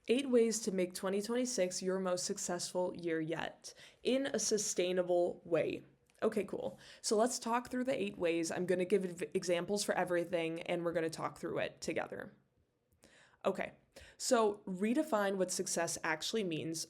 8 ways to make 2026 your most successful year yet in a sustainable way. Okay, cool. So let's talk through the 8 ways. I'm going to give examples for everything and we're going to talk through it together. Okay, so redefine what success actually means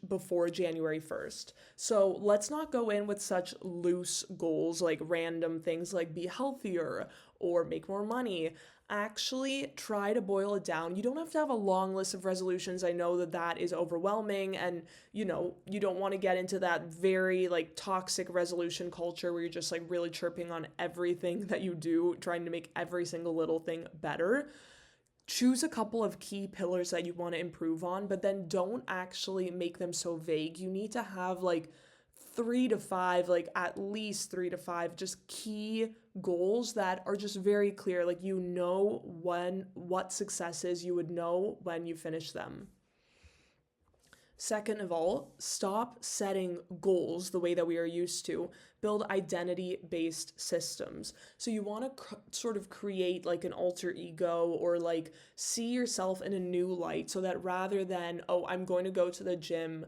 before January 1st. So let's not go in with such loose goals like random things like be healthier or make more money. Actually, try to boil it down. You don't have to have a long list of resolutions. I know that that is overwhelming and you don't want to get into that very like toxic resolution culture where you're just like really chirping on everything that you do, trying to make every single little thing better. Choose a couple of key pillars that you want to improve on, but then don't actually make them so vague. You need to have like 3 to 5, like at least 3 to 5, just key goals that are just very clear. Like you know what success is, you would know when you finish them. Second of all, stop setting goals the way that we are used to. Build identity based systems. So, you want to sort of create like an alter ego or like see yourself in a new light so that rather than, oh, I'm going to go to the gym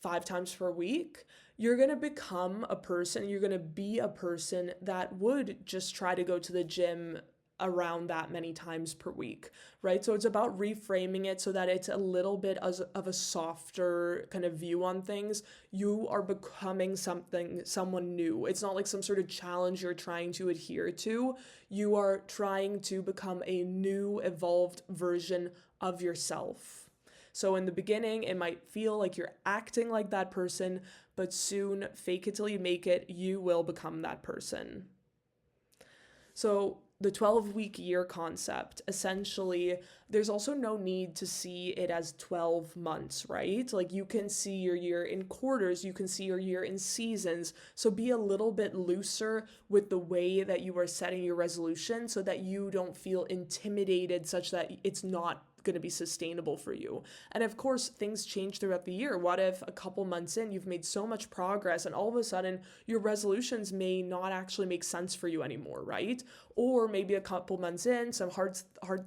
5 times per week, you're going to become a person, you're going to be a person that would just try to go to the gym around that many times per week, right? So it's about reframing it so that it's a little bit of a softer kind of view on things. You are becoming someone new. It's not like some sort of challenge you're trying to adhere to. You are trying to become a new, evolved version of yourself. So in the beginning, it might feel like you're acting like that person, but soon, fake it till you make it, you will become that person. So, the 12-week year concept, essentially, there's also no need to see it as 12 months, right? Like you can see your year in quarters, you can see your year in seasons. So, be a little bit looser with the way that you are setting your resolution so that you don't feel intimidated, such that it's not going to be sustainable for you. And of course, things change throughout the year. What if a couple months in, you've made so much progress and all of a sudden your resolutions may not actually make sense for you anymore, right? Or maybe a couple months in, some hard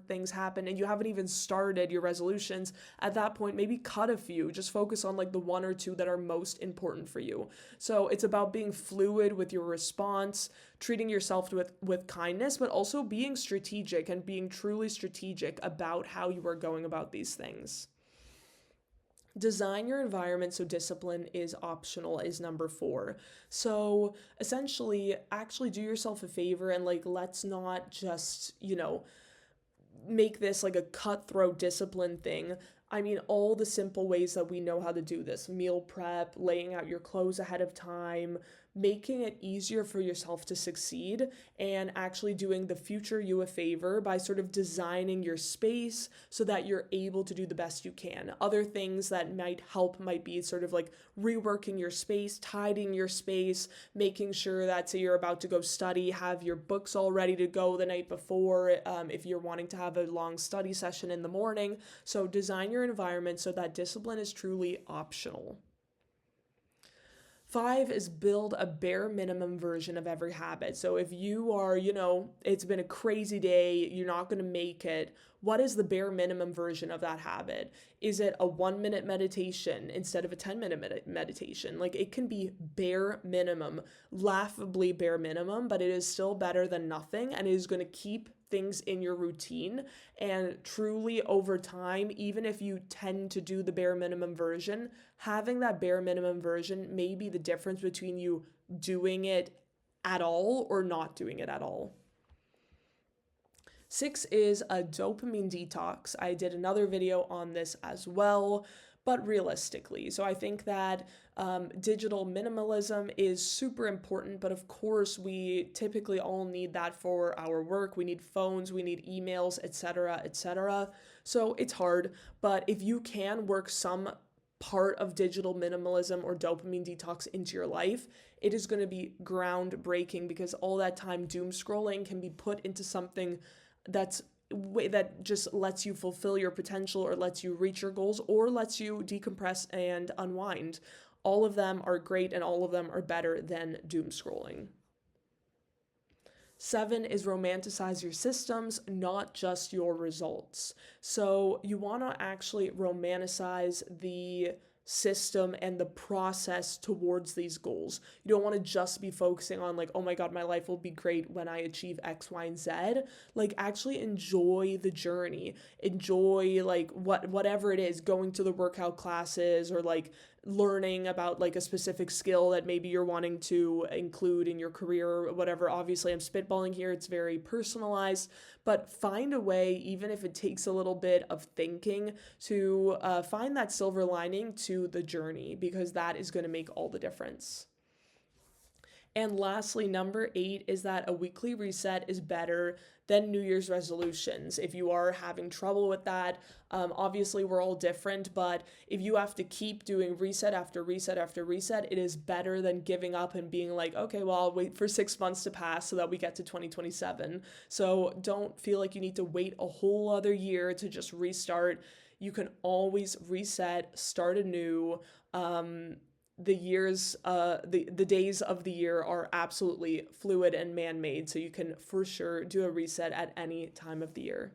things happen and you haven't even started your resolutions. At that point, maybe cut a few, just focus on like the 1 or 2 that are most important for you. So it's about being fluid with your response, treating yourself with kindness, but also being strategic and being truly strategic about how you are going about these things. Design your environment so discipline is optional is number 4. So essentially, actually do yourself a favor and like let's not just, make this like a cutthroat discipline thing. I mean, all the simple ways that we know how to do this meal prep, laying out your clothes ahead of time, making it easier for yourself to succeed, and actually doing the future you a favor by sort of designing your space so that you're able to do the best you can. Other things that might help might be sort of like reworking your space, tidying your space, making sure that, say, you're about to go study, have your books all ready to go the night before if you're wanting to have a long study session in the morning. So, design your environment so that discipline is truly optional. 5 is build a bare minimum version of every habit. So if you are, it's been a crazy day, you're not going to make it. What is the bare minimum version of that habit? Is it a 1 minute meditation instead of a 10-minute meditation? Like it can be bare minimum, laughably bare minimum, but it is still better than nothing and it is going to keep things in your routine. And truly over time, even if you tend to do the bare minimum version, having that bare minimum version may be the difference between you doing it at all or not doing it at all. 6 is a dopamine detox. I did another video on this as well, but realistically. So I think that digital minimalism is super important, but of course, we typically all need that for our work. We need phones, we need emails, etc., etc. So it's hard, but if you can work some part of digital minimalism or dopamine detox into your life, it is going to be groundbreaking because all that time doom scrolling can be put into something that just lets you fulfill your potential or lets you reach your goals or lets you decompress and unwind. All of them are great and all of them are better than doom scrolling. 7 is romanticize your systems, not just your results. So you want to actually romanticize the system and the process towards these goals. You don't want to just be focusing on like, oh my God, my life will be great when I achieve X, Y, and Z. Like actually enjoy the journey. Enjoy like whatever it is, going to the workout classes or like learning about like a specific skill that maybe you're wanting to include in your career or whatever. Obviously, I'm spitballing here, it's very personalized, but find a way, even if it takes a little bit of thinking, to find that silver lining to the journey because that is going to make all the difference. And lastly, number 8 is that a weekly reset is better than New Year's resolutions. If you are having trouble with that, obviously we're all different, but if you have to keep doing reset after reset after reset, it is better than giving up and being like, okay, well, I'll wait for 6 months to pass so that we get to 2027. So don't feel like you need to wait a whole other year to just restart. You can always reset, start anew. The days of the year are absolutely fluid and man-made, so you can for sure do a reset at any time of the year.